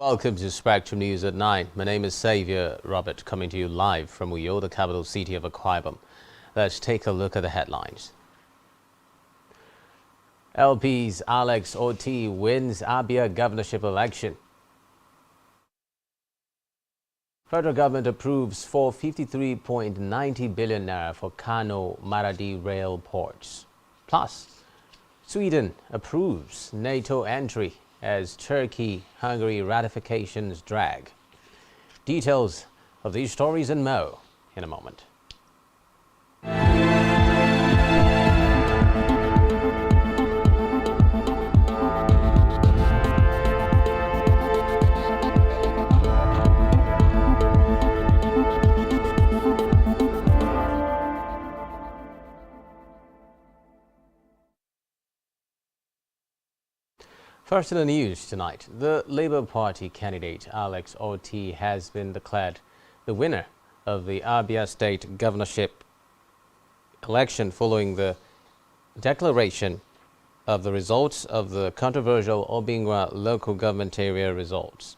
Welcome to Spectrum News at 9. My name is Xavier Robert, coming to you live from Uyo, the capital city of Akwa Ibom. Let's take a look at the headlines. LP's Alex Oti wins Abia governorship election. Federal government approves 453.90 billion naira for Kano-Maradi rail ports. Plus, Sweden approves NATO entry as Turkey-Hungary ratifications drag. Details of these stories and more in a moment. First in the news tonight, the Labour Party candidate Alex Oti has been declared the winner of the Abia State governorship election following the declaration of the results of the controversial Obingwa local government area results.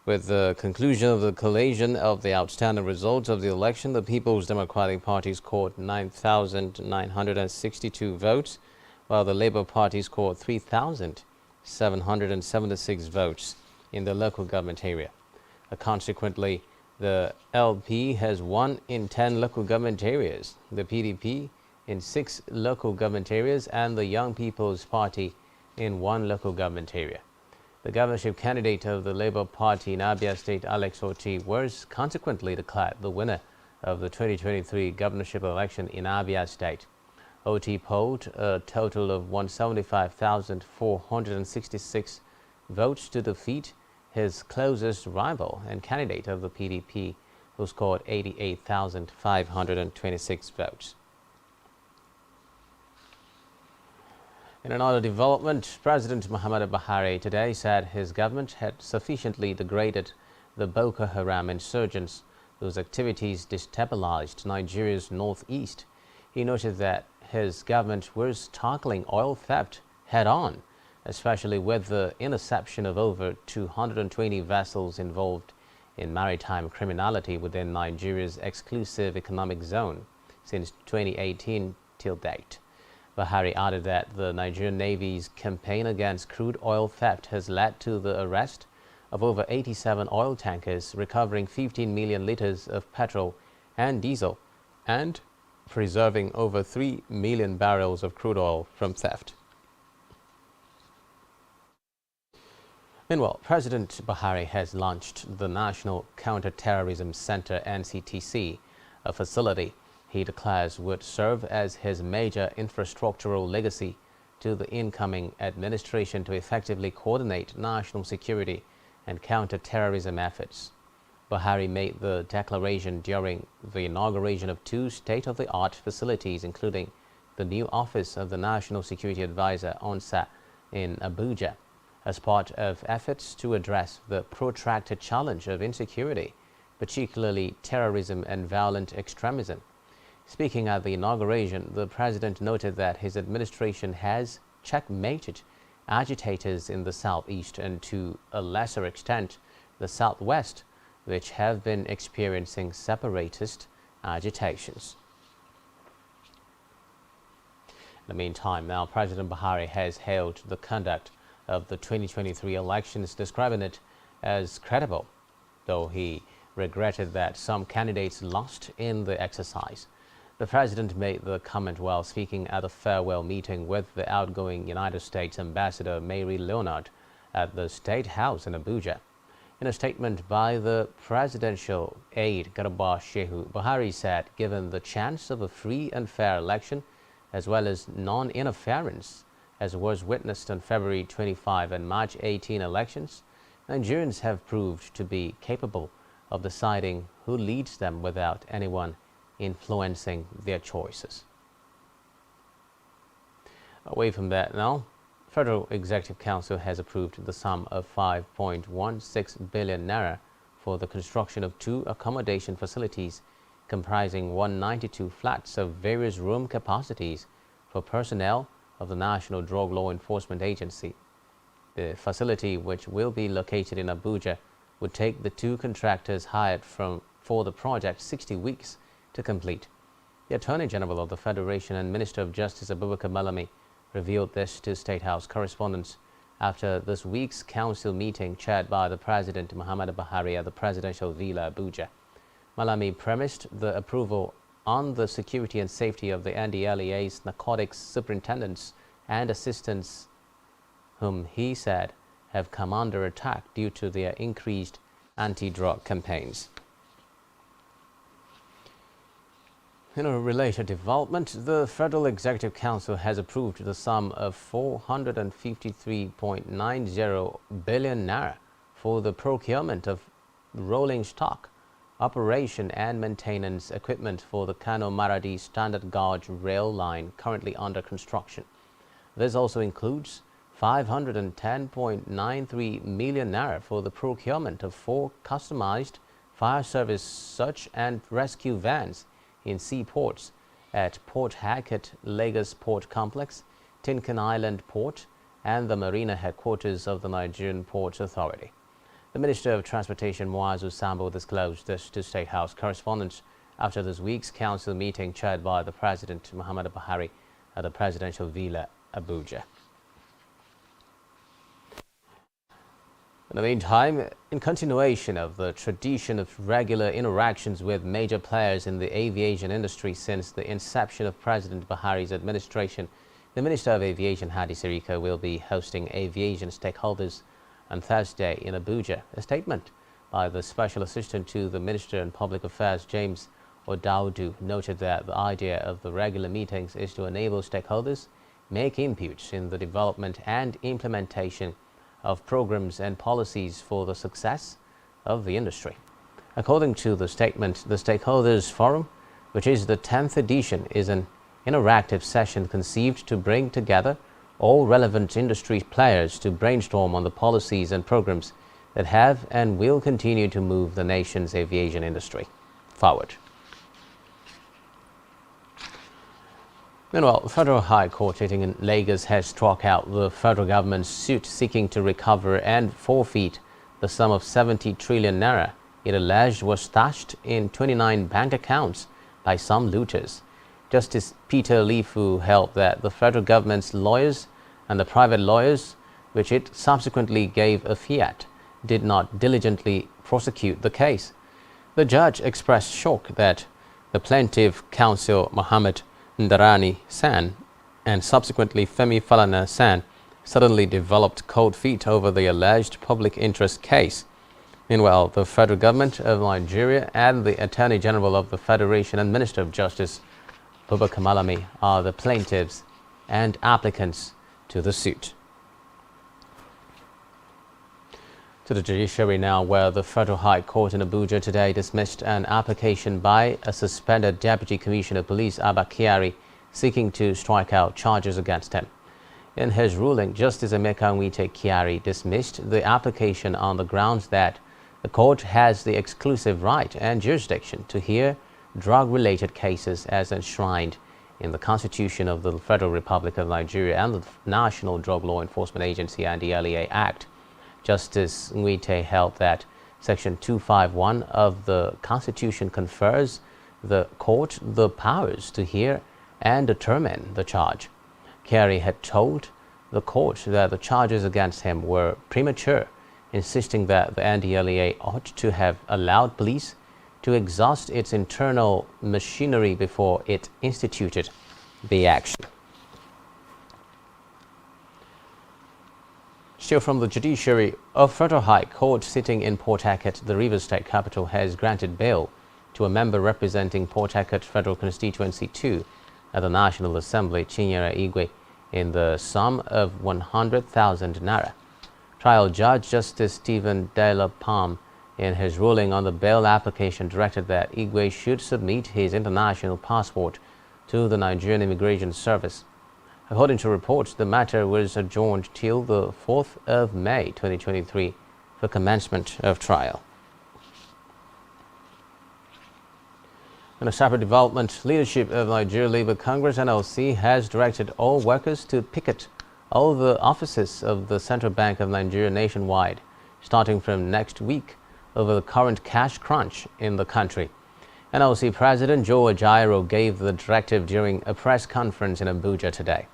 With the conclusion of the collation of the outstanding results of the election, the People's Democratic Party scored 9,962 votes, while the Labour Party scored 3,776 votes in the local government area. Consequently, the LP has won in 10 local government areas, the PDP in 6 local government areas, and the Young People's Party in 1 local government area. The governorship candidate of the Labour Party in Abia State, Alex Oti, was consequently declared the winner of the 2023 governorship election in Abia State. Oti polled a total of 175,466 votes to defeat his closest rival and candidate of the PDP, who scored 88,526 votes. In another development, President Muhammadu Buhari today said his government had sufficiently degraded the Boko Haram insurgents whose activities destabilized Nigeria's northeast. He noted that his government was tackling oil theft head-on, especially with the interception of over 220 vessels involved in maritime criminality within Nigeria's exclusive economic zone since 2018 till date. Buhari added that the Nigerian Navy's campaign against crude oil theft has led to the arrest of over 87 oil tankers, recovering 15 million liters of petrol and diesel, and preserving over 3 million barrels of crude oil from theft. Meanwhile, President Buhari has launched the National Counter-Terrorism Center (NCTC), a facility he declares would serve as his major infrastructural legacy to the incoming administration to effectively coordinate national security and counter-terrorism efforts. Buhari made the declaration during the inauguration of 2 state-of-the-art facilities, including the new office of the National Security Advisor (ONSA) in Abuja, as part of efforts to address the protracted challenge of insecurity, particularly terrorism and violent extremism. Speaking at the inauguration, the president noted that his administration has checkmated agitators in the southeast and, to a lesser extent, the southwest, which have been experiencing separatist agitations. In the meantime, now President Buhari has hailed the conduct of the 2023 elections, describing it as credible, though he regretted that some candidates lost in the exercise. The president made the comment while speaking at a farewell meeting with the outgoing United States Ambassador Mary Leonard at the State House in Abuja. In a statement by the presidential aide Garba Shehu, Buhari said, given the chance of a free and fair election, as well as non-interference, as was witnessed on February 25 and March 18 elections, Nigerians have proved to be capable of deciding who leads them without anyone influencing their choices. Away from that now, Federal Executive Council has approved the sum of 5.16 billion naira for the construction of 2 accommodation facilities comprising 192 flats of various room capacities for personnel of the National Drug Law Enforcement Agency. The facility, which will be located in Abuja, would take the two contractors hired for the project 60 weeks to complete. The Attorney General of the Federation and Minister of Justice Abubakar Malami revealed this to State House correspondents after this week's council meeting chaired by the President Muhammadu Buhari at the Presidential Villa, Abuja. Malami premised the approval on the security and safety of the NDLEA's narcotics superintendents and assistants, whom he said have come under attack due to their increased anti-drug campaigns. In a related development, the Federal Executive Council has approved the sum of 453.90 billion naira for the procurement of rolling stock, operation and maintenance equipment for the Kano-Maradi standard gauge rail line currently under construction. This also includes 510.93 million naira for the procurement of 4 customized fire service search and rescue vans in seaports at Port Harcourt, Lagos Port Complex, Tinkan Island Port, and the Marina headquarters of the Nigerian Ports Authority. The Minister of Transportation, Muazu Sambo, disclosed this to State House correspondents after this week's council meeting chaired by the President Muhammadu Buhari at the Presidential Villa, Abuja. In the meantime, in continuation of the tradition of regular interactions with major players in the aviation industry since the inception of President Buhari's administration, the Minister of Aviation, Hadi Sirika, will be hosting aviation stakeholders on Thursday in Abuja. A statement by the Special Assistant to the Minister on Public Affairs, James Odaudu, noted that the idea of the regular meetings is to enable stakeholders make inputs in the development and implementation of programs and policies for the success of the industry. According to the statement, the Stakeholders Forum, which is the 10th edition, is an interactive session conceived to bring together all relevant industry players to brainstorm on the policies and programs that have and will continue to move the nation's aviation industry forward. Meanwhile, the Federal High Court sitting in Lagos has struck out the federal government's suit seeking to recover and forfeit the sum of 70 trillion naira it alleged was stashed in 29 bank accounts by some looters. Justice Peter Lifu held that the federal government's lawyers and the private lawyers, which it subsequently gave a fiat, did not diligently prosecute the case. The judge expressed shock that the plaintiff counsel Mohammed Ndarani San and subsequently Femi Falana San suddenly developed cold feet over the alleged public interest case. Meanwhile, the federal government of Nigeria and the Attorney General of the Federation and Minister of Justice, Abubakar Malami, are the plaintiffs and applicants to the suit. To the judiciary now, where the Federal High Court in Abuja today dismissed an application by a suspended Deputy Commissioner of Police, Abba Kyari, seeking to strike out charges against him. In his ruling, Justice Emeka Nwite Kyari dismissed the application on the grounds that the court has the exclusive right and jurisdiction to hear drug-related cases as enshrined in the Constitution of the Federal Republic of Nigeria and the National Drug Law Enforcement Agency and the LEA Act. Justice Nwite held that Section 251 of the Constitution confers the court the powers to hear and determine the charge. Kyari had told the court that the charges against him were premature, insisting that the NDLEA ought to have allowed police to exhaust its internal machinery before it instituted the action. Still from the judiciary, a Federal High Court sitting in Port Harcourt, the Rivers State capital, has granted bail to a member representing Port Harcourt Federal Constituency 2 at the National Assembly, Chinyere Igwe, in the sum of 100,000 naira. Trial Judge Justice Stephen Dela Palm, in his ruling on the bail application, directed that Igwe should submit his international passport to the Nigerian Immigration Service. According to reports, the matter was adjourned till the 4th of May 2023 for commencement of trial. In a separate development, leadership of Nigeria Labour Congress (NLC) has directed all workers to picket all the offices of the Central Bank of Nigeria nationwide, starting from next week, over the current cash crunch in the country. NLC President Joe Ajaero gave the directive during a press conference in Abuja today.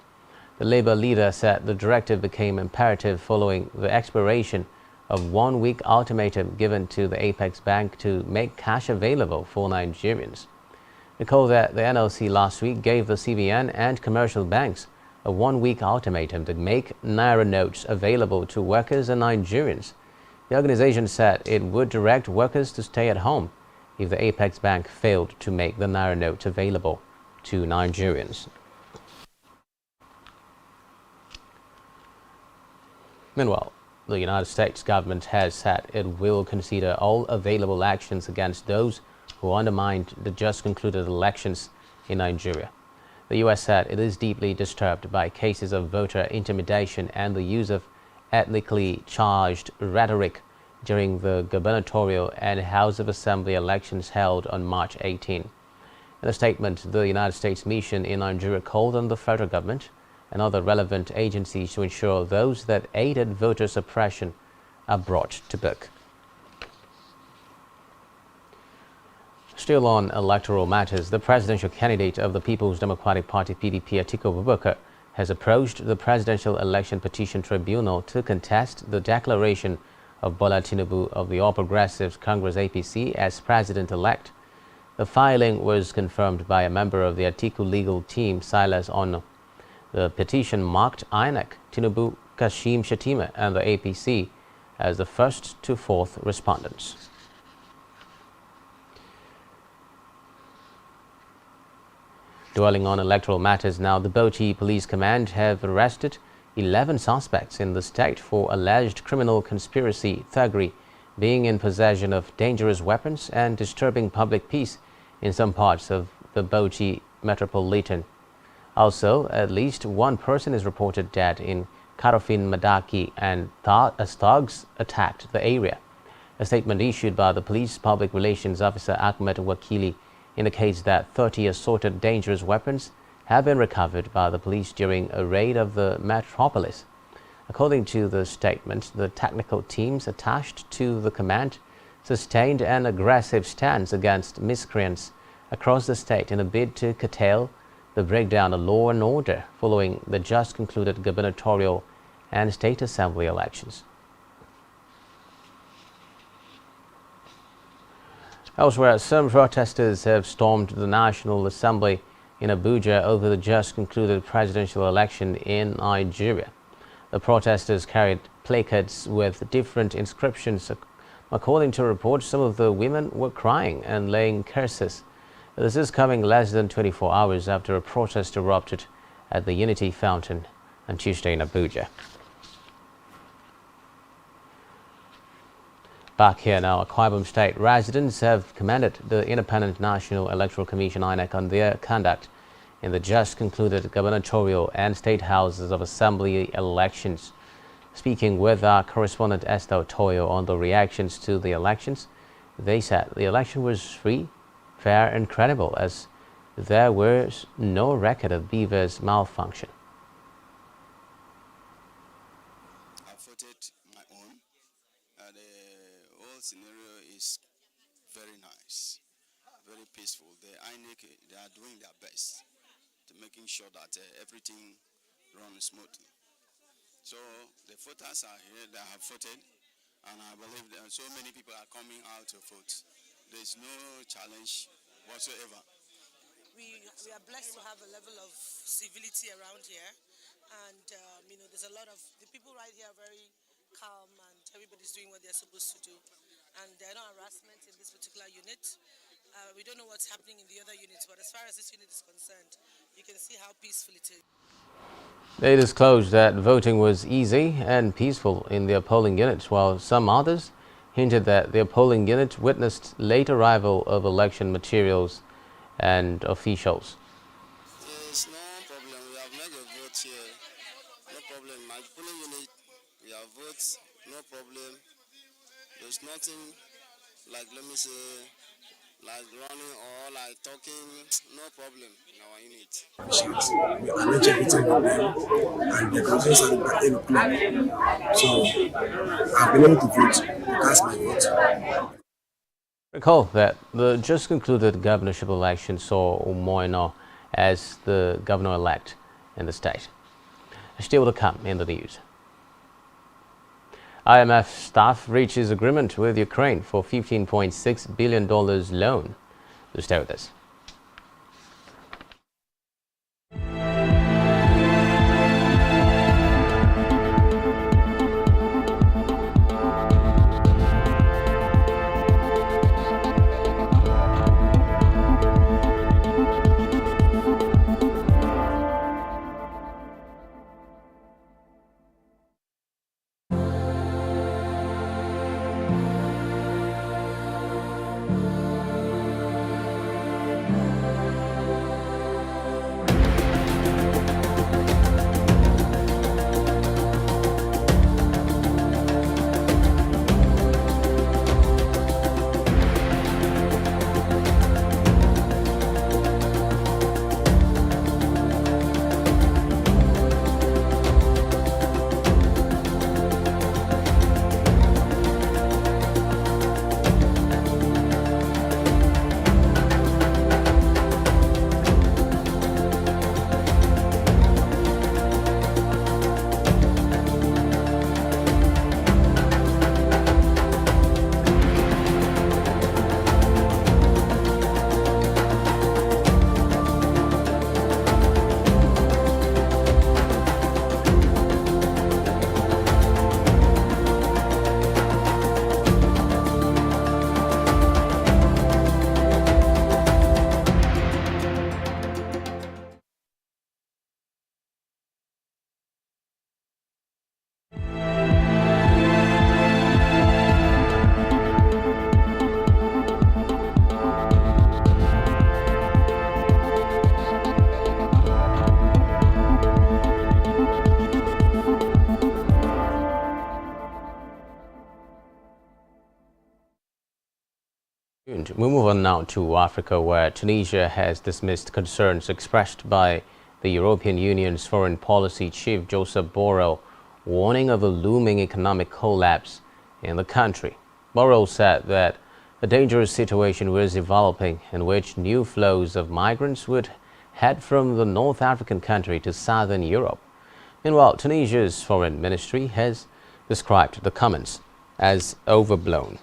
The Labour leader said the directive became imperative following the expiration of 1 week ultimatum given to the Apex Bank to make cash available for Nigerians. Recall that the NLC last week gave the CBN and commercial banks a 1 week ultimatum to make Naira notes available to workers and Nigerians. The organization said it would direct workers to stay at home if the Apex Bank failed to make the Naira notes available to Nigerians. Meanwhile, the United States government has said it will consider all available actions against those who undermined the just concluded elections in Nigeria. The U.S. said it is deeply disturbed by cases of voter intimidation and the use of ethnically charged rhetoric during the gubernatorial and House of Assembly elections held on March 18. In a statement, the United States mission in Nigeria called on the federal government and other relevant agencies to ensure those that aided voter suppression are brought to book. Still on electoral matters, the presidential candidate of the People's Democratic Party PDP, Atiku Abubakar, has approached the Presidential Election Petition Tribunal to contest the declaration of Bola Tinubu of the All Progressives Congress APC as president-elect. The filing was confirmed by a member of the Atiku legal team, Silas Ono. The petition marked INEC, Tinubu, Kashim Shettima and the APC as the first to fourth respondents. Dwelling on electoral matters now, the Bauchi Police Command have arrested 11 suspects in the state for alleged criminal conspiracy, thuggery, being in possession of dangerous weapons and disturbing public peace in some parts of the Bauchi metropolitan. Also, at least one person is reported dead in Karofin Madaki and as thugs attacked the area. A statement issued by the police public relations officer Ahmed Wakili indicates that 30 assorted dangerous weapons have been recovered by the police during a raid of the metropolis. According to the statement, the technical teams attached to the command sustained an aggressive stance against miscreants across the state in a bid to curtail the breakdown of law and order following the just concluded gubernatorial and state assembly elections. Elsewhere, some protesters have stormed the National Assembly in Abuja over the just concluded presidential election in Nigeria. The protesters carried placards with different inscriptions. According to reports, some of the women were crying and laying curses. This is coming less than 24 hours after a protest erupted at the Unity Fountain on Tuesday in Abuja. Back here now, Akwa Ibom State residents have commended the Independent National Electoral Commission (INEC) on their conduct in the just concluded gubernatorial and state houses of assembly elections. Speaking with our correspondent Esther Toyo on the reactions to the elections, they said the election was free, fair and credible, as there was no record of beavers malfunction. I voted my own. The whole scenario is very nice, very peaceful. The INEC, they are doing their best to making sure that everything runs smoothly. So the voters are here, they have voted, and I believe that so many people are coming out to vote. There is no challenge whatsoever. We are blessed to have a level of civility around here, and there's a lot of the people right here are very calm, and everybody's doing what they're supposed to do, and there are no harassment in this particular unit. We don't know what's happening in the other units, but as far as this unit is concerned, you can see how peaceful it is. They disclosed that voting was easy and peaceful in their polling units, while some others hinted that their polling unit witnessed late arrival of election materials and officials. There's no problem. We have made a vote here. No problem. My polling unit, we have votes. No problem. There's nothing like, let me say, like running or like talking, no problem in our unit. We arrange everything with them, and the conversation at 10 o'clock. So I've been able to vote, to cast my vote. Recall that the just concluded governorship election saw Moino as the governor-elect in the state. Still to come in the news. IMF staff reaches agreement with Ukraine for $15.6 billion loan. Stay with us. We move on now to Africa, where Tunisia has dismissed concerns expressed by the European Union's foreign policy chief Joseph Borrell, warning of a looming economic collapse in the country. Borrell said that a dangerous situation was developing in which new flows of migrants would head from the North African country to southern Europe. Meanwhile, Tunisia's foreign ministry has described the comments as overblown.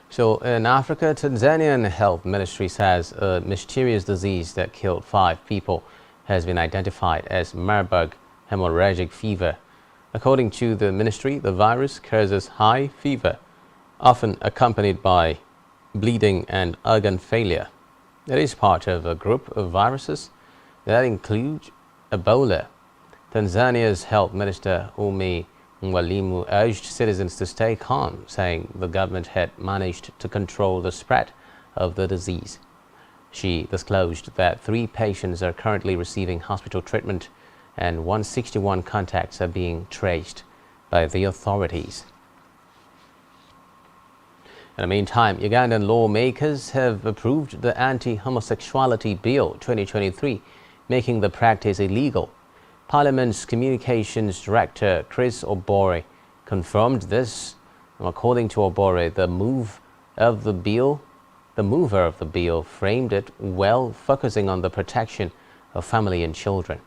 So in Africa, Tanzanian health ministry says a mysterious disease that killed 5 people has been identified as Marburg hemorrhagic fever. According to the ministry, the virus causes high fever, often accompanied by bleeding and organ failure. It is part of a group of viruses that include Ebola. Tanzania's health minister, Umi Mwalimu, urged citizens to stay calm, saying the government had managed to control the spread of the disease. She disclosed that 3 patients are currently receiving hospital treatment and 161 contacts are being traced by the authorities. In the meantime, Ugandan lawmakers have approved the Anti-Homosexuality Bill 2023, making the practice illegal. Parliament's Communications Director Chris Obore confirmed this. According to Obore, the mover of the bill framed it well, focusing on the protection of family and children.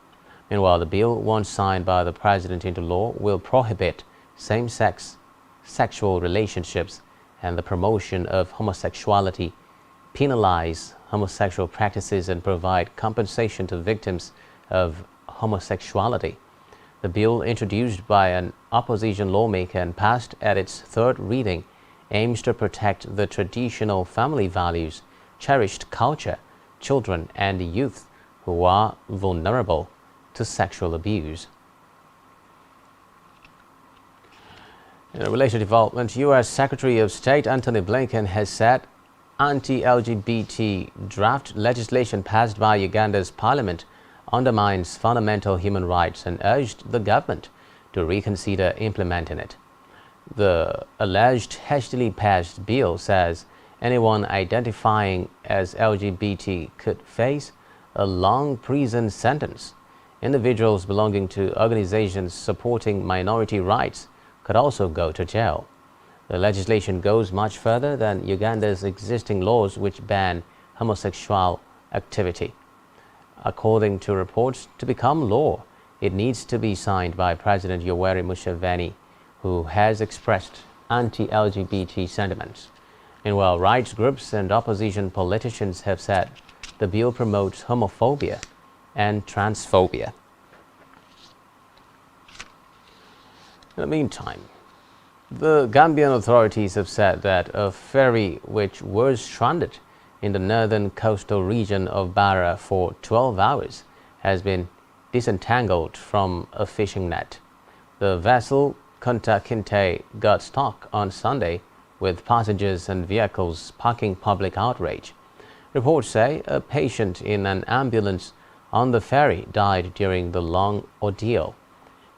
Meanwhile, the bill, once signed by the president into law, will prohibit same-sex sexual relationships and the promotion of homosexuality, penalize homosexual practices, and provide compensation to victims of homosexuality. The bill, introduced by an opposition lawmaker and passed at its 3rd reading, aims to protect the traditional family values, cherished culture, children and youth who are vulnerable to sexual abuse. In a related development, U.S. Secretary of State Antony Blinken has said anti-LGBT draft legislation passed by Uganda's parliament undermines fundamental human rights and urged the government to reconsider implementing it. The alleged hastily passed bill says anyone identifying as LGBT could face a long prison sentence. Individuals belonging to organizations supporting minority rights could also go to jail. The legislation goes much further than Uganda's existing laws which ban homosexual activity. According to reports, to become law, it needs to be signed by President Yoweri Museveni, who has expressed anti-LGBT sentiments. Meanwhile, rights groups and opposition politicians have said the bill promotes homophobia and transphobia. In the meantime, the Gambian authorities have said that a ferry which was stranded in the northern coastal region of Barra for 12 hours has been disentangled from a fishing net. The vessel Kunta Kinte got stuck on Sunday with passengers and vehicles sparking public outrage. Reports say a patient in an ambulance on the ferry died during the long ordeal.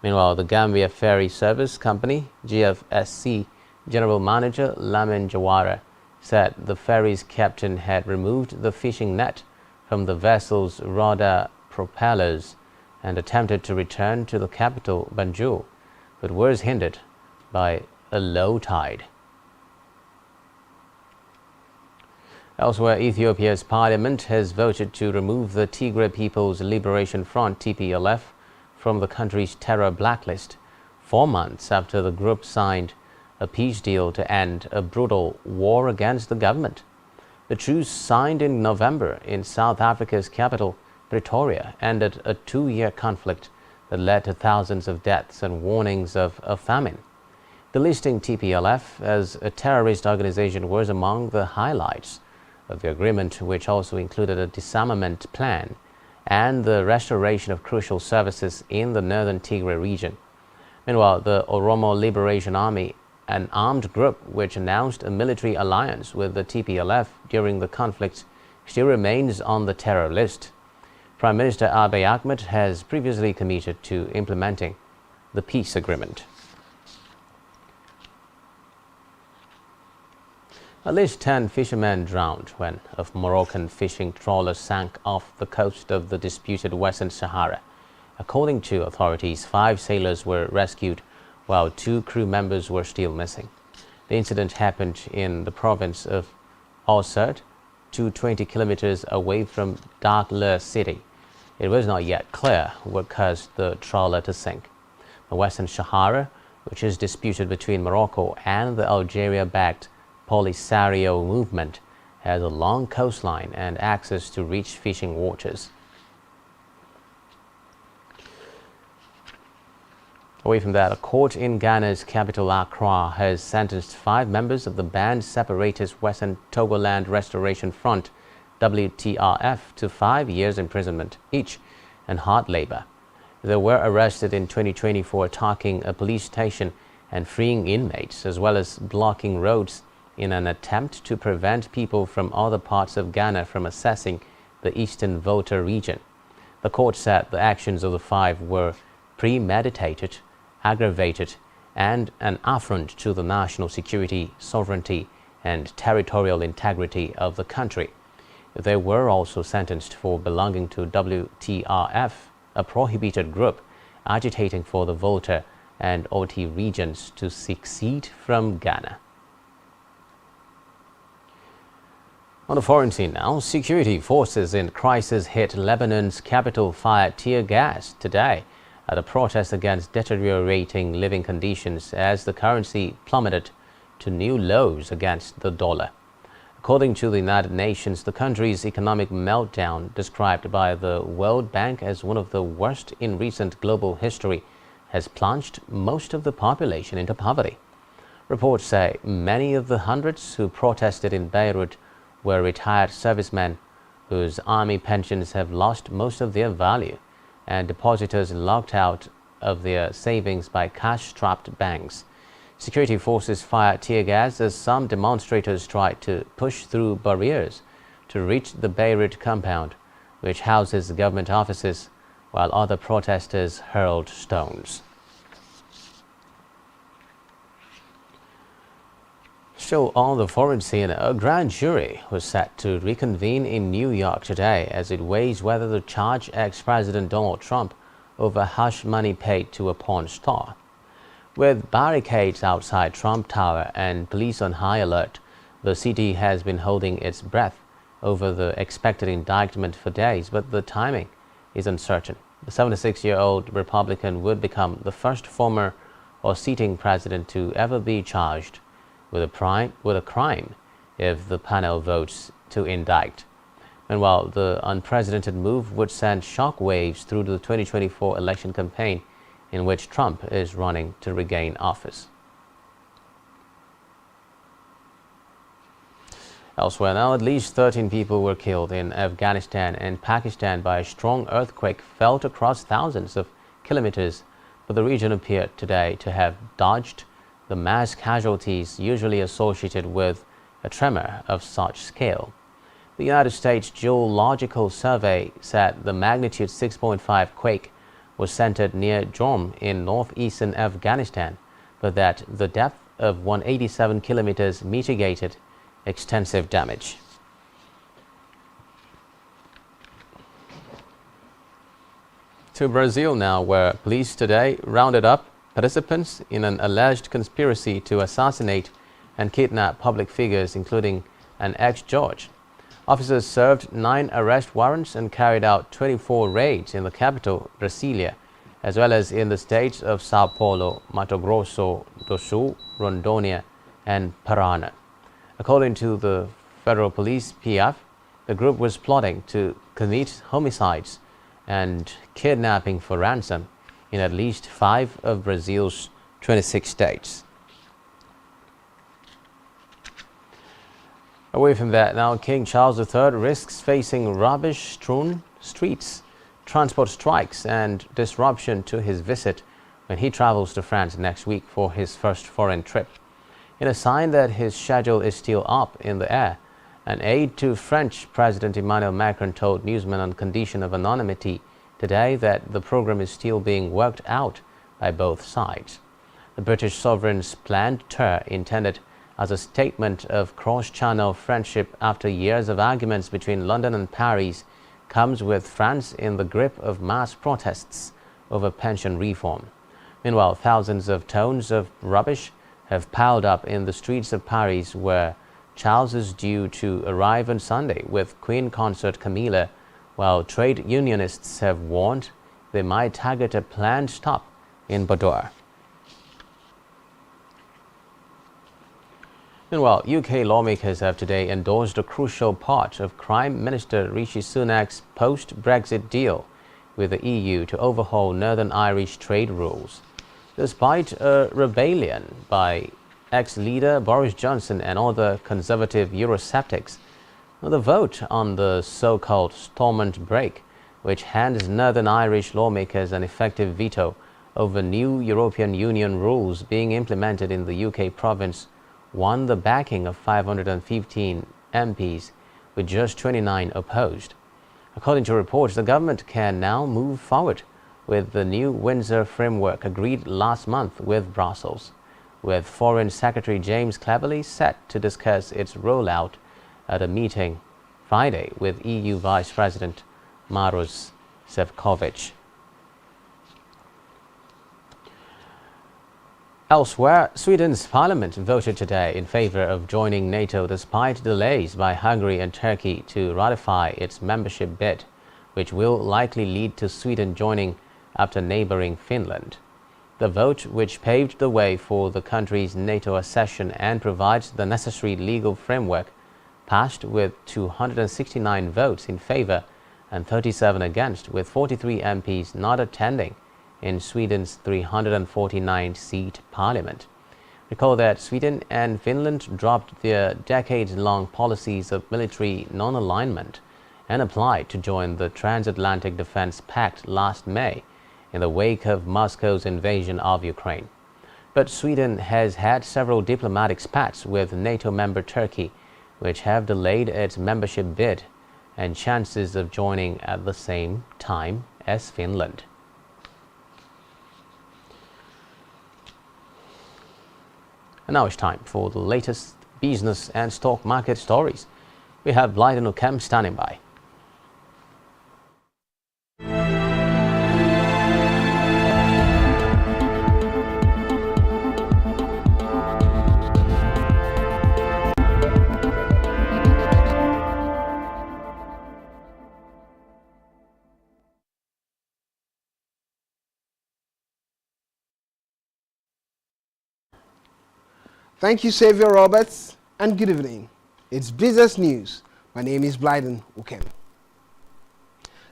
Meanwhile, the Gambia Ferry Service Company, GFSC, General Manager Lamin Jawara said the ferry's captain had removed the fishing net from the vessel's rudder propellers and attempted to return to the capital, Banjul, but was hindered by a low tide. Elsewhere, Ethiopia's parliament has voted to remove the Tigray People's Liberation Front, TPLF, from the country's terror blacklist 4 months after the group signed a peace deal to end a brutal war against the government. The truce signed in November in South Africa's capital, Pretoria, ended a 2-year conflict that led to thousands of deaths and warnings of a famine. The listing TPLF as a terrorist organization was among the highlights of the agreement, which also included a disarmament plan and the restoration of crucial services in the northern Tigray region. Meanwhile, the Oromo Liberation Army, an armed group which announced a military alliance with the TPLF during the conflict, still remains on the terror list. Prime Minister Abiy Ahmed has previously committed to implementing the peace agreement. At least 10 fishermen drowned when a Moroccan fishing trawler sank off the coast of the disputed Western Sahara. According to authorities, 5 sailors were rescued while 2 crew members were still missing. The incident happened in the province of Ossert, 220 kilometers away from Dakhla city. It was not yet clear what caused the trawler to sink. The Western Sahara, which is disputed between Morocco and the Algeria-backed Polisario movement, has a long coastline and access to rich fishing waters. Away from that, a court in Ghana's capital Accra has sentenced 5 members of the banned separatist Western Togoland Restoration Front, WTRF, to 5 years imprisonment each and hard labor. They were arrested in 2020 for attacking a police station and freeing inmates, as well as blocking roads in an attempt to prevent people from other parts of Ghana from accessing the Eastern Volta region. The court said the actions of the 5 were premeditated, aggravated, and an affront to the national security, sovereignty, and territorial integrity of the country. They were also sentenced for belonging to WTRF, a prohibited group agitating for the Volta and Oti regions to secede from Ghana. On the foreign scene now, security forces in crisis hit Lebanon's capital fired tear gas today at a protest against deteriorating living conditions as the currency plummeted to new lows against the dollar. According to the United Nations, the country's economic meltdown, described by the World Bank as one of the worst in recent global history, has plunged most of the population into poverty. Reports say many of the hundreds who protested in Beirut were retired servicemen whose army pensions have lost most of their value and depositors locked out of their savings by cash-strapped banks. Security forces fired tear gas as some demonstrators tried to push through barriers to reach the Beirut compound, which houses government offices, while other protesters hurled stones. Still on the foreign scene, a grand jury was set to reconvene in New York today as it weighs whether to charge ex-President Donald Trump over hush money paid to a porn star. With barricades outside Trump Tower and police on high alert, the city has been holding its breath over the expected indictment for days, but the timing is uncertain. The 76-year-old Republican would become the first former or sitting president to ever be charged with a crime if the panel votes to indict. Meanwhile, the unprecedented move would send shockwaves through the 2024 election campaign in which Trump is running to regain office. Elsewhere now, at least 13 people were killed in Afghanistan and Pakistan by a strong earthquake felt across thousands of kilometers, but the region appeared today to have dodged the mass casualties usually associated with a tremor of such scale. The United States Geological Survey said the magnitude 6.5 quake was centered near Jorm in northeastern Afghanistan, but that the depth of 187 kilometers mitigated extensive damage. To Brazil now, where police today rounded up participants in an alleged conspiracy to assassinate and kidnap public figures, including an ex-judge. Officers served 9 arrest warrants and carried out 24 raids in the capital, Brasilia, as well as in the states of Sao Paulo, Mato Grosso do Sul, Rondônia, and Paraná. According to the federal police PF, the group was plotting to commit homicides and kidnapping for ransom in at least 5 of Brazil's 26 states. Away from that now, King Charles III risks facing rubbish-strewn streets, transport strikes and disruption to his visit when he travels to France next week for his first foreign trip. In a sign that his schedule is still up in the air, an aide to French President Emmanuel Macron told newsmen on condition of anonymity today that the program is still being worked out by both sides. The British sovereign's planned tour, intended as a statement of cross-channel friendship after years of arguments between London and Paris, comes with France in the grip of mass protests over pension reform. Meanwhile, thousands of tons of rubbish have piled up in the streets of Paris, where Charles is due to arrive on Sunday with Queen Consort Camilla, while trade unionists have warned they might target a planned stop in Bordeaux. Meanwhile, UK lawmakers have today endorsed a crucial part of Prime Minister Rishi Sunak's post-Brexit deal with the EU to overhaul Northern Irish trade rules. Despite a rebellion by ex-leader Boris Johnson and other conservative Eurosceptics, the vote on the so-called Stormont break, which hands Northern Irish lawmakers an effective veto over new European Union rules being implemented in the UK province, won the backing of 515 MPs, with just 29 opposed. According to reports, the government can now move forward with the new Windsor framework agreed last month with Brussels, with Foreign Secretary James Cleverly set to discuss its rollout at a meeting Friday with EU Vice President Maros Sefcovic. Elsewhere, Sweden's parliament voted today in favor of joining NATO despite delays by Hungary and Turkey to ratify its membership bid, which will likely lead to Sweden joining after neighboring Finland. The vote, which paved the way for the country's NATO accession and provides the necessary legal framework, passed with 269 votes in favor and 37 against, with 43 MPs not attending in Sweden's 349-seat parliament. Recall that Sweden and Finland dropped their decades-long policies of military non-alignment and applied to join the Transatlantic Defense Pact last May in the wake of Moscow's invasion of Ukraine. But Sweden has had several diplomatic spats with NATO member Turkey, which have delayed its membership bid and chances of joining at the same time as Finland. And now it's time for the latest business and stock market stories. We have Blyden Ocam standing by. Thank you, Xavier Roberts, and good evening. It's Business News. My name is Blyden Ocam.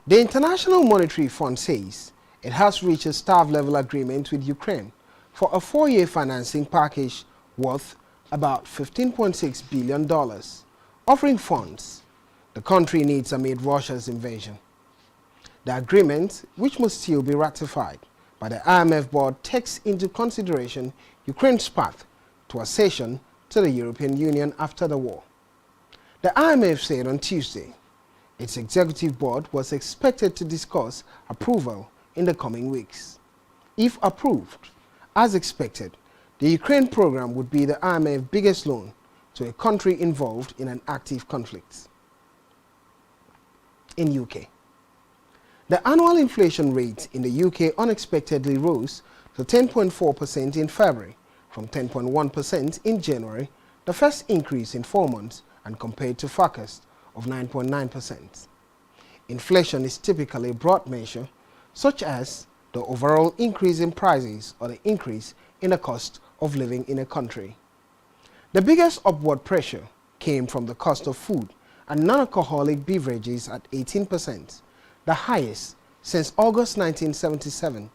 The International Monetary Fund says it has reached a staff-level agreement with Ukraine for a 4-year financing package worth about $15.6 billion, offering funds the country needs amid Russia's invasion. The agreement, which must still be ratified by the IMF board, takes into consideration Ukraine's path to accession to the European Union after the war. The IMF said on Tuesday its executive board was expected to discuss approval in the coming weeks. If approved, as expected, the Ukraine program would be the IMF's biggest loan to a country involved in an active conflict. In UK, the annual inflation rate in the UK unexpectedly rose to 10.4% in February from 10.1% in January, the first increase in 4 months, and compared to forecast of 9.9%. Inflation is typically a broad measure, such as the overall increase in prices or the increase in the cost of living in a country. The biggest upward pressure came from the cost of food and non-alcoholic beverages at 18%, the highest since August 1977,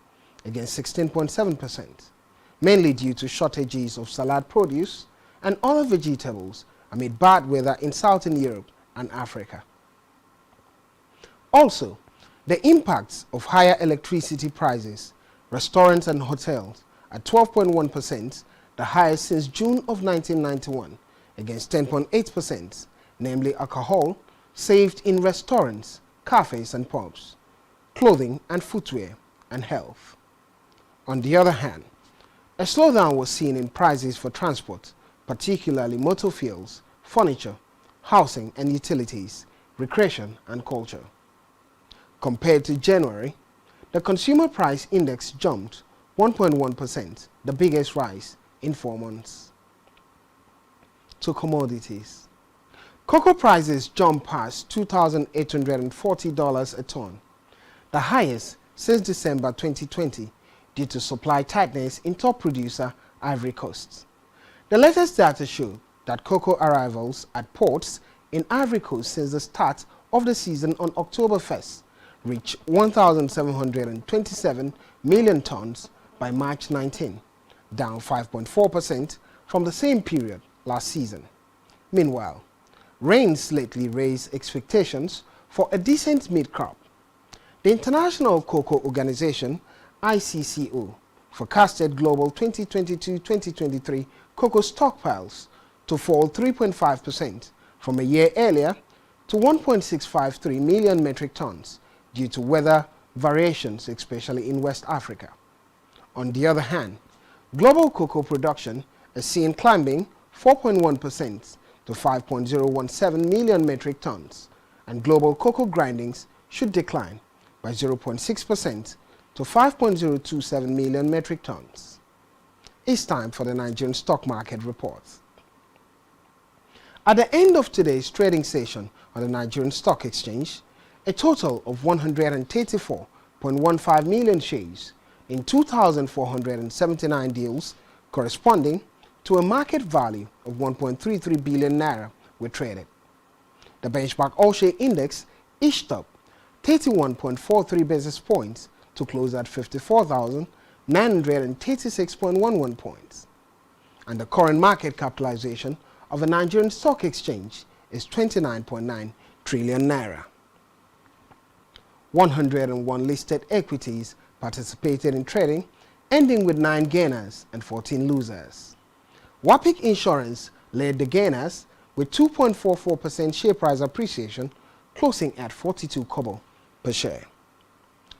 against 16.7%. Mainly due to shortages of salad produce and other vegetables amid bad weather in Southern Europe and Africa. Also, the impacts of higher electricity prices, restaurants and hotels at 12.1%, the highest since June of 1991, against 10.8%, namely alcohol, saved in restaurants, cafes and pubs, clothing and footwear, and health. On the other hand, a slowdown was seen in prices for transport, particularly motor fuels, furniture, housing and utilities, recreation and culture. Compared to January, the consumer price index jumped 1.1%, the biggest rise in 4 months. To commodities. Cocoa prices jumped past $2,840 a ton, the highest since December 2020, due to supply tightness in top producer Ivory Coast. The latest data showed that cocoa arrivals at ports in Ivory Coast since the start of the season on October 1st reached 1,727 million tons by March 19, down 5.4% from the same period last season. Meanwhile, rains lately raised expectations for a decent mid-crop. The International Cocoa Organization, ICCO, forecasted global 2022-2023 cocoa stockpiles to fall 3.5% from a year earlier to 1.653 million metric tons due to weather variations, especially in West Africa. On the other hand, global cocoa production is seen climbing 4.1% to 5.017 million metric tons, and global cocoa grindings should decline by 0.6% to 5.027 million metric tons. It's time for the Nigerian stock market report. At the end of today's trading session on the Nigerian Stock Exchange, a total of 134.15 million shares in 2,479 deals corresponding to a market value of 1.33 billion naira were traded. The benchmark all-share index inched up 31.43 basis points to close at 54,936.11 points. And the current market capitalization of the Nigerian Stock Exchange is 29.9 trillion naira. 101 listed equities participated in trading, ending with 9 gainers and 14 losers. Wapik Insurance led the gainers with 2.44% share price appreciation, closing at 42 kobo per share.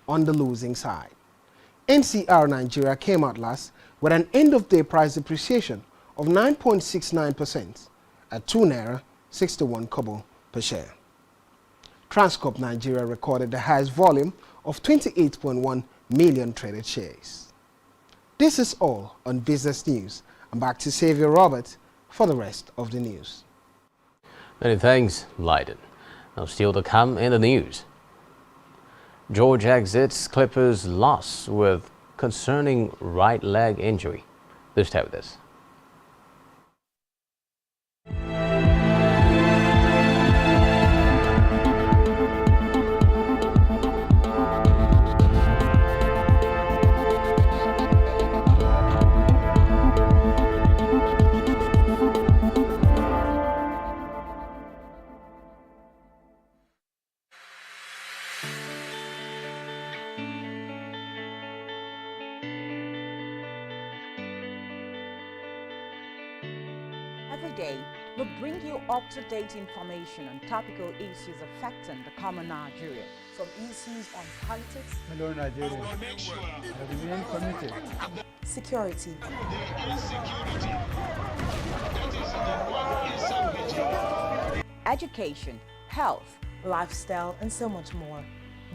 On the losing side, NCR Nigeria came out last with an end-of-day price depreciation of 9.69%, at 2 naira 61 kobo per share. Transcorp Nigeria recorded the highest volume of 28.1 million traded shares. This is all on business news. I'm back to Xavier Robert for the rest of the news. Many thanks, Leiden. Now still to come in the news. George exits Clippers loss with concerning right leg injury. Let's have this. Every day, we bring you up-to-date information on topical issues affecting the common Nigeria. From issues on politics, hello Nigeria, I remain committed. Security, education, health, lifestyle, and so much more.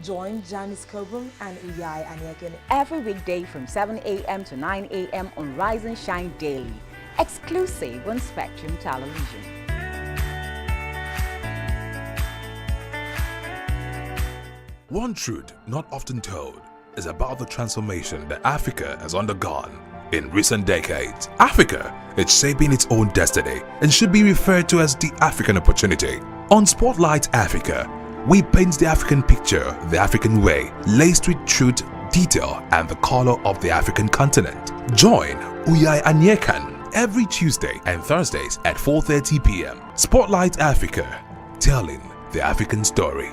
Join Janice Kobum and Uyai Anyeken every weekday from 7 a.m. to 9 a.m. on Rise and Shine Daily, exclusive on Spectrum Television. One truth not often told is about the transformation that Africa has undergone in recent decades. Africa is shaping its own destiny and should be referred to as the African opportunity. On Spotlight Africa, we paint the African picture the African way, laced with truth, detail, and the color of the African continent. Join Uyai Anyekan every Tuesday and Thursdays at 4:30 p.m. Spotlight Africa, telling the African story.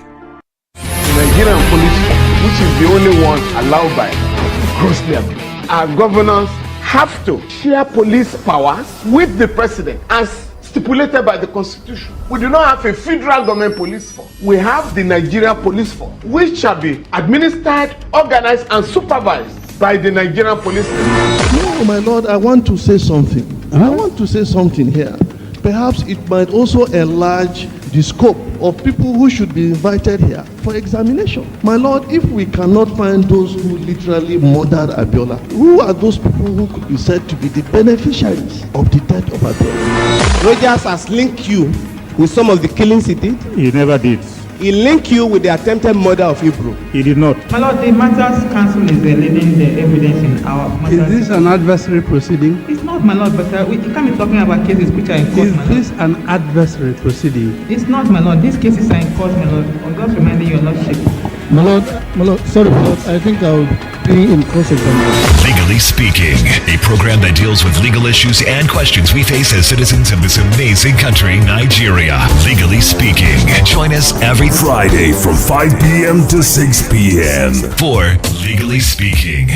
The Nigerian police, which is the only one allowed by grossly abuse. Our governors have to share police powers with the president as stipulated by the constitution. We do not have a federal government police force. We have the Nigerian police force, which shall be administered, organized, and supervised by the Nigerian police force. No, my lord, I want to say something. I want to say something here. Perhaps it might also enlarge the scope of people who should be invited here for examination. My lord, if we cannot find those who literally murdered Abiola, who are those people who could be said to be the beneficiaries of the death of Abiola? Rogers has linked you with some of the killings he did. He never did. He linked you with the attempted murder of Hebrew. He did not. My lord, the Matters Council is leading the evidence in our matters. Is this an adversary proceeding? It's not, my lord, but we can't be talking about cases which are in court. Is this an adversary proceeding? It's not, my lord. These cases are in court, my lord. I'm just reminding your lordship. My lord, sorry, my lord, I think I'll be in cross-examination. Legally Speaking, a program that deals with legal issues and questions we face as citizens of this amazing country, Nigeria. Legally Speaking. Join us every Friday from 5 p.m. to 6 p.m. for Legally Speaking.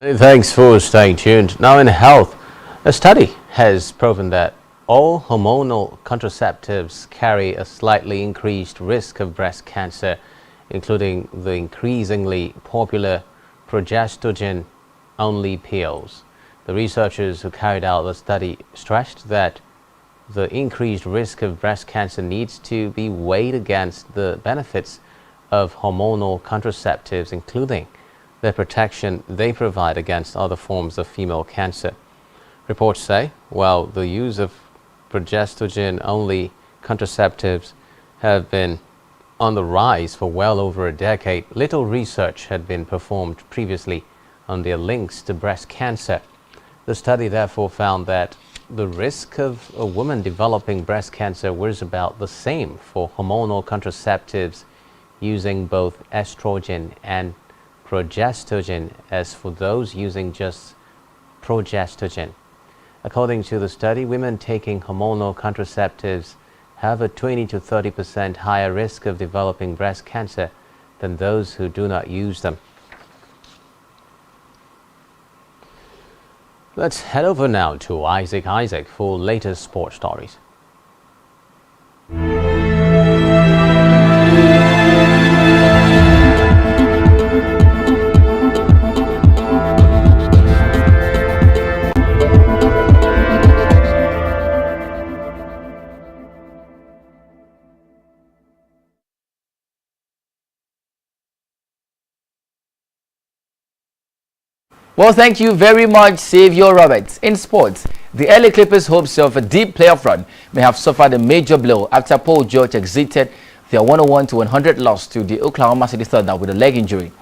Thanks for staying tuned. Now in health, a study has proven that all hormonal contraceptives carry a slightly increased risk of breast cancer, including the increasingly popular progestogen-only pills. The researchers who carried out the study stressed that the increased risk of breast cancer needs to be weighed against the benefits of hormonal contraceptives, including the protection they provide against other forms of female cancer. Reports say, while the use of progestogen-only contraceptives have been on the rise for well over a decade, little research had been performed previously on their links to breast cancer. The study therefore found that the risk of a woman developing breast cancer was about the same for hormonal contraceptives using both estrogen and progestogen as for those using just progestogen. According to the study, women taking hormonal contraceptives have a 20 to 30% higher risk of developing breast cancer than those who do not use them. Let's head over now to Isaac for latest sports stories. Well, thank you very much, Xavier Roberts. In sports, the LA Clippers' hopes of a deep playoff run may have suffered a major blow after Paul George exited their 101-100 loss to the Oklahoma City Thunder with a leg injury.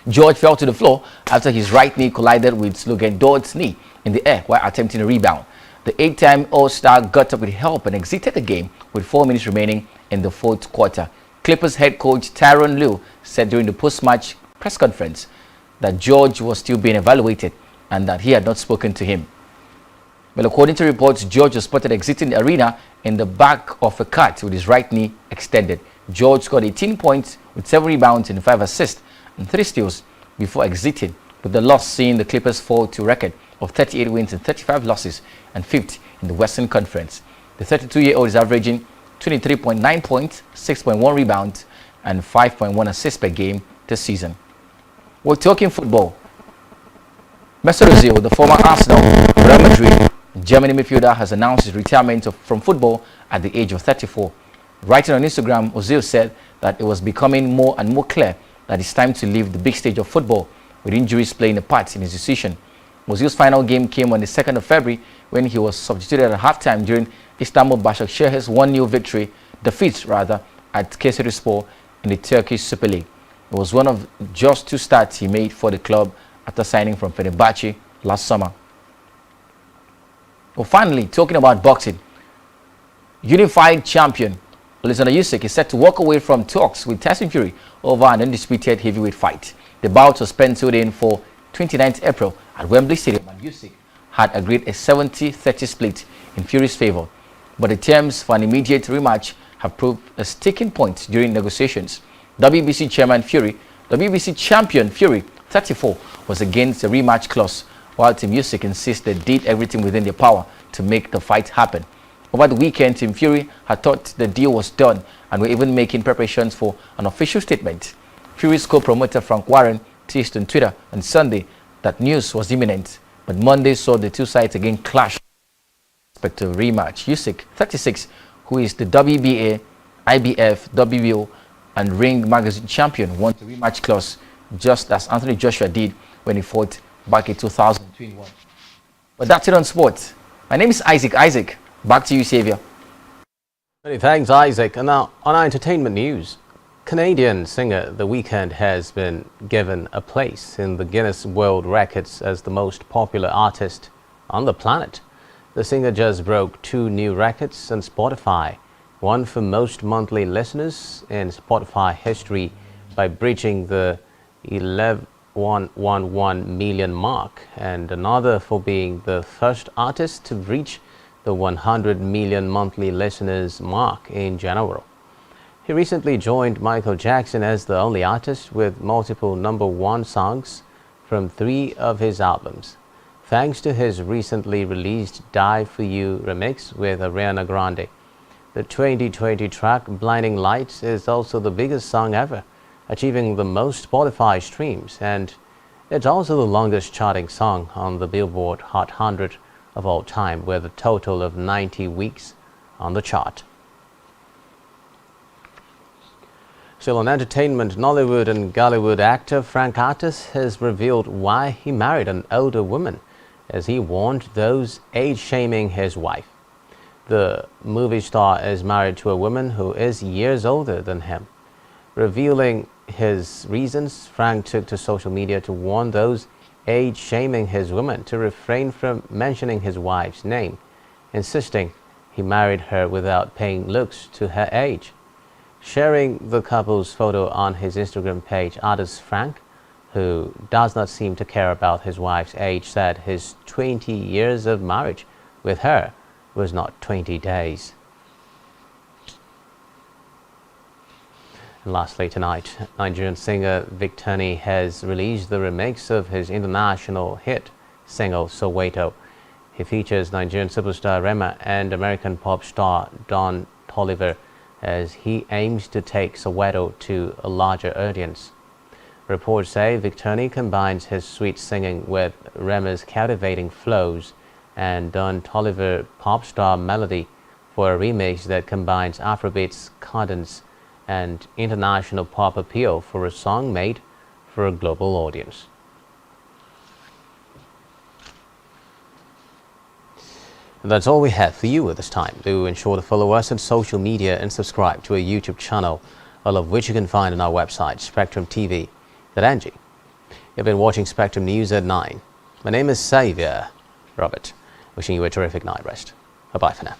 George fell to the floor after his right knee collided with Logan Dort's knee in the air while attempting a rebound. The 8-time All-Star got up with help and exited the game with 4 minutes remaining in the fourth quarter. Clippers head coach Tyronn Lue said during the post-match press conference that George was still being evaluated and that he had not spoken to him. Well, according to reports, George was spotted exiting the arena in the back of a cart with his right knee extended. George scored 18 points with 7 rebounds and 5 assists and 3 steals before exiting, with the loss seeing the Clippers fall to a record of 38 wins and 35 losses and 5th in the Western Conference. The 32-year-old is averaging 23.9 points, 6.1 rebounds and 5.1 assists per game this season. We're talking football. Mesut Ozil, the former Arsenal, Real Madrid, Germany midfielder, has announced his retirement from football at the age of 34. Writing on Instagram, Ozil said that it was becoming more and more clear that it's time to leave the big stage of football, with injuries playing a part in his decision. Ozil's final game came on the 2nd of February when he was substituted at halftime during Istanbul Başakşehir's 1-0 defeat at Kayserispor in the Turkish Super League. It was one of just 2 starts he made for the club after signing from Fenerbahce last summer. Well, finally, talking about boxing, unified champion Alexander Usyk is set to walk away from talks with Tyson Fury over an undisputed heavyweight fight. The bout was penciled in for 29th April at Wembley Stadium, and Usyk had agreed a 70-30 split in Fury's favor. But the terms for an immediate rematch have proved a sticking point during negotiations. WBC champion Fury, 34, was against the rematch clause, while Team Usyk insists they did everything within their power to make the fight happen. Over the weekend, Team Fury had thought the deal was done and were even making preparations for an official statement. Fury's co-promoter Frank Warren teased on Twitter on Sunday that news was imminent, but Monday saw the two sides again clash with the rematch. Usyk, 36, who is the WBA, IBF, WBO, and Ring Magazine champion, won the rematch clause just as Anthony Joshua did when he fought back in 2021. But that's it on sports. My name is Isaac. Back to you, Xavier. Many thanks, Isaac. And now, on our entertainment news, Canadian singer The Weeknd has been given a place in the Guinness World Records as the most popular artist on the planet. The singer just broke 2 new records on Spotify, one for most monthly listeners in Spotify history by breaching the 11.11 million mark, and another for being the first artist to reach the 100 million monthly listeners mark in January. He recently joined Michael Jackson as the only artist with multiple #1 songs from 3 of his albums. Thanks to his recently released Die For You remix with Ariana Grande. The 2020 track Blinding Lights is also the biggest song ever, achieving the most Spotify streams, and it's also the longest charting song on the Billboard Hot 100 of all time, with a total of 90 weeks on the chart. Still on entertainment, Nollywood and Gollywood actor Frank Artis has revealed why he married an older woman, as he warned those age-shaming his wife. The movie star is married to a woman who is years older than him. Revealing his reasons, Frank took to social media to warn those age-shaming his woman to refrain from mentioning his wife's name, insisting he married her without paying looks to her age. Sharing the couple's photo on his Instagram page, artist Frank, who does not seem to care about his wife's age, said his 20 years of marriage with her was not 20 days. And lastly tonight, Nigerian singer Victony has released the remix of his international hit single Soweto. He features Nigerian superstar Rema and American pop star Don Toliver, as he aims to take Soweto to a larger audience. Reports say Victony combines his sweet singing with Rema's captivating flows and Don Toliver pop star melody for a remix that combines Afrobeats cadence and international pop appeal for a song made for a global audience. And that's all we have for you at this time. Do ensure to follow us on social media and subscribe to our YouTube channel, all of which you can find on our website, spectrumtv.ng. You've been watching Spectrum News at 9. My name is Xavier Robert, wishing you a terrific night rest. Bye-bye for now.